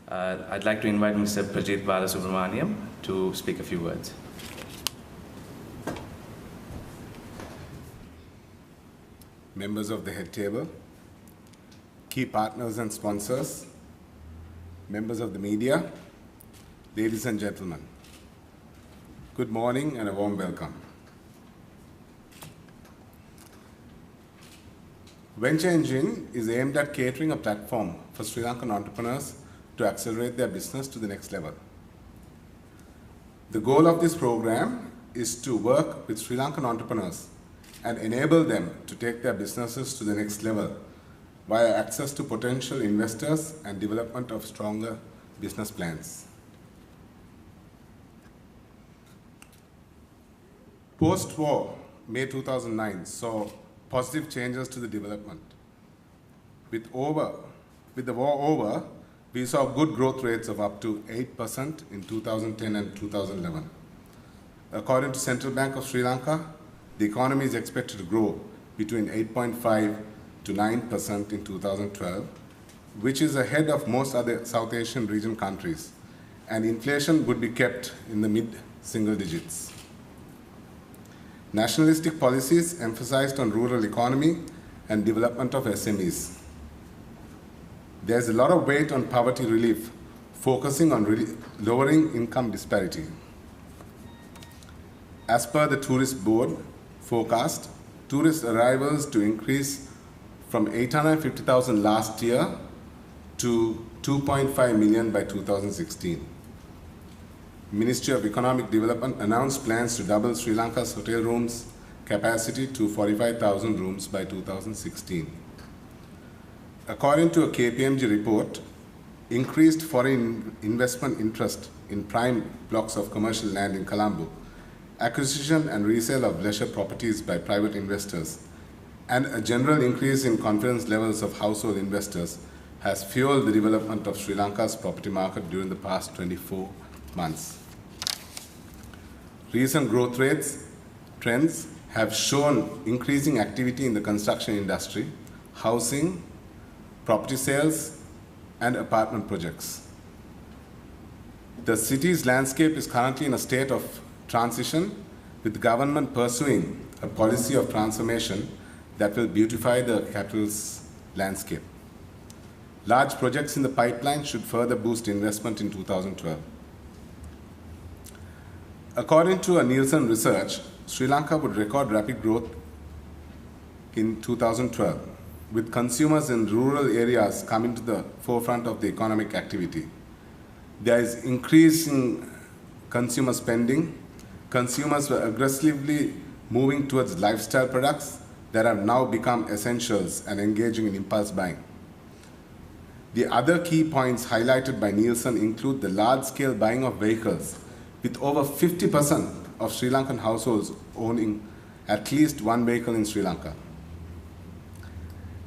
I'd like to invite Mr. Prajit Balasubramaniam to speak a few words. Members of the head table, key partners and sponsors, members of the media, ladies and gentlemen, good morning and a warm welcome. Venture Engine is aimed at catering a platform for Sri Lankan entrepreneurs to accelerate their business to the next level. The goal of this program is to work with Sri Lankan entrepreneurs and enable them to take their businesses to the next level via access to potential investors and development of stronger business plans. Post-war, May 2009 saw positive changes to the development. With the war over, we saw good growth rates of up to 8% in 2010 and 2011. According to Central Bank of Sri Lanka, the economy is expected to grow between 8.5 to 9% in 2012, which is ahead of most other South Asian region countries, and inflation would be kept in the mid-single digits. Nationalistic policies emphasized on rural economy and development of SMEs. There's a lot of weight on poverty relief, focusing on lowering income disparity. As per the Tourist Board forecast, tourist arrivals to increase from 850,000 last year to 2.5 million by 2016. Ministry of Economic Development announced plans to double Sri Lanka's hotel rooms capacity to 45,000 rooms by 2016. According to a KPMG report, increased foreign investment interest in prime blocks of commercial land in Colombo, acquisition and resale of leisure properties by private investors, and a general increase in confidence levels of household investors has fueled the development of Sri Lanka's property market during the past 24 months. Recent growth trends have shown increasing activity in the construction industry, housing, property sales, and apartment projects. The city's landscape is currently in a state of transition, with the government pursuing a policy of transformation that will beautify the capital's landscape. Large projects in the pipeline should further boost investment in 2012. According to a Nielsen research, Sri Lanka would record rapid growth in 2012, with consumers in rural areas coming to the forefront of the economic activity. There is increasing consumer spending. Consumers were aggressively moving towards lifestyle products that have now become essentials and engaging in impulse buying. The other key points highlighted by Nielsen include the large-scale buying of vehicles, with over 50% of Sri Lankan households owning at least one vehicle in Sri Lanka.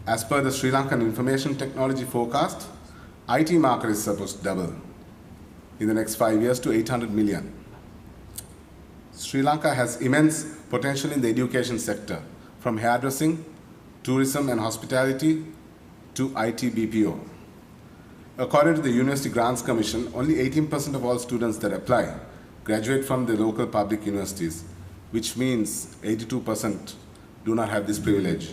As per the Sri Lankan Information Technology forecast, IT market is supposed to double in the next 5 years to 800 million. Sri Lanka has immense potential in the education sector, from hairdressing, tourism and hospitality to IT BPO. According to the University Grants Commission, only 18% of all students that apply graduate from the local public universities, which means 82% do not have this privilege.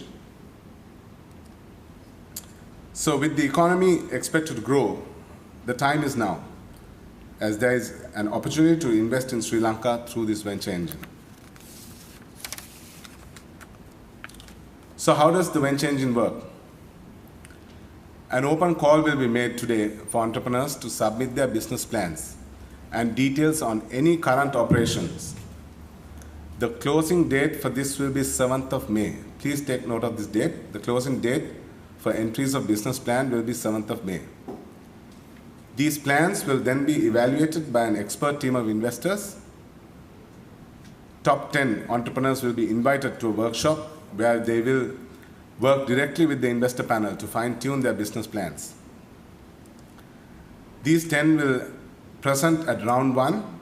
So with the economy expected to grow, the time is now, as there is an opportunity to invest in Sri Lanka through this venture engine. So how does the venture engine work? An open call will be made today for entrepreneurs to submit their business plans and details on any current operations. The closing date for this will be 7th of May. Please take note of this date. The closing date for entries of business plan will be 7th of May. These plans will then be evaluated by an expert team of investors. Top 10 entrepreneurs will be invited to a workshop where they will work directly with the investor panel to fine-tune their business plans. These 10 will present at round 1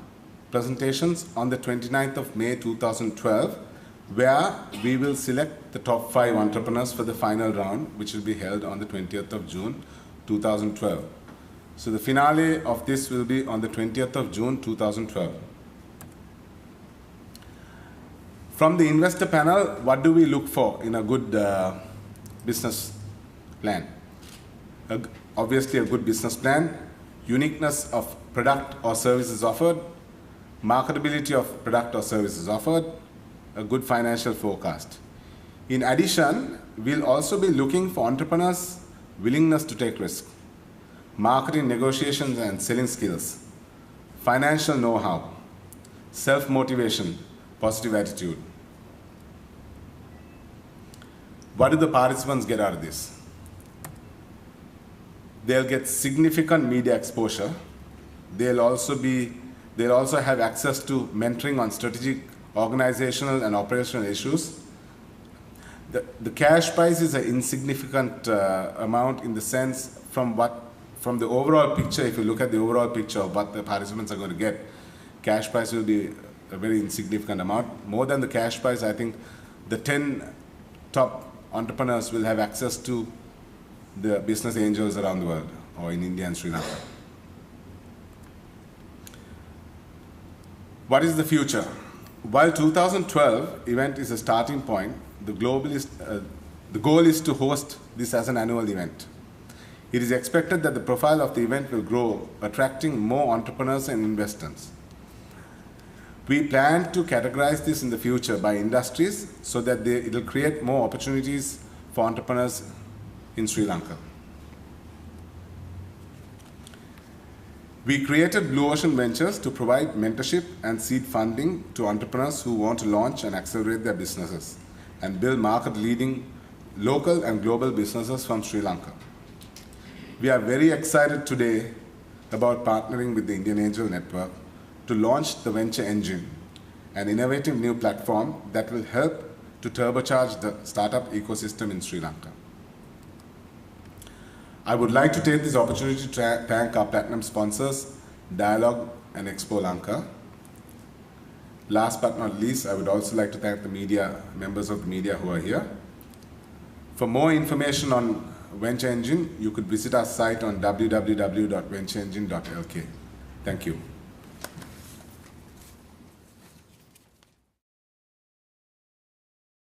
presentations on the 29th of May 2012, where we will select the top 5 entrepreneurs for the final round, which will be held on the 20th of June 2012. So the finale of this will be on the 20th of June 2012. From the investor panel, what do we look for in a good business plan? Obviously, a good business plan, uniqueness of product or services offered, marketability of product or services offered, a good financial forecast. In addition, we'll also be looking for entrepreneurs' willingness to take risk, marketing negotiations and selling skills, financial know-how, self-motivation, positive attitude. What do the participants get out of this? They'll get significant media exposure. They'll also have access to mentoring on strategic, organizational, and operational issues. The cash prize is an insignificant amount in the sense from the overall picture. If you look at the overall picture of what the participants are going to get, cash prize will be a very insignificant amount. More than the cash prize, I think the 10 top entrepreneurs will have access to the business angels around the world, or in India and Sri Lanka. What is the future? While 2012 event is a starting point, the goal is to host this as an annual event. It is expected that the profile of the event will grow, attracting more entrepreneurs and investors. We plan to categorize this in the future by industries so that it will create more opportunities for entrepreneurs in Sri Lanka. We created Blue Ocean Ventures to provide mentorship and seed funding to entrepreneurs who want to launch and accelerate their businesses and build market-leading local and global businesses from Sri Lanka. We are very excited today about partnering with the Indian Angel Network to launch the Venture Engine, an innovative new platform that will help to turbocharge the startup ecosystem in Sri Lanka. I would like to take this opportunity to thank our platinum sponsors, Dialogue and Expo Lanka. Last but not least, I would also like to thank the members of the media who are here. For more information on Venture Engine, you could visit our site on www.ventureengine.lk. Thank you.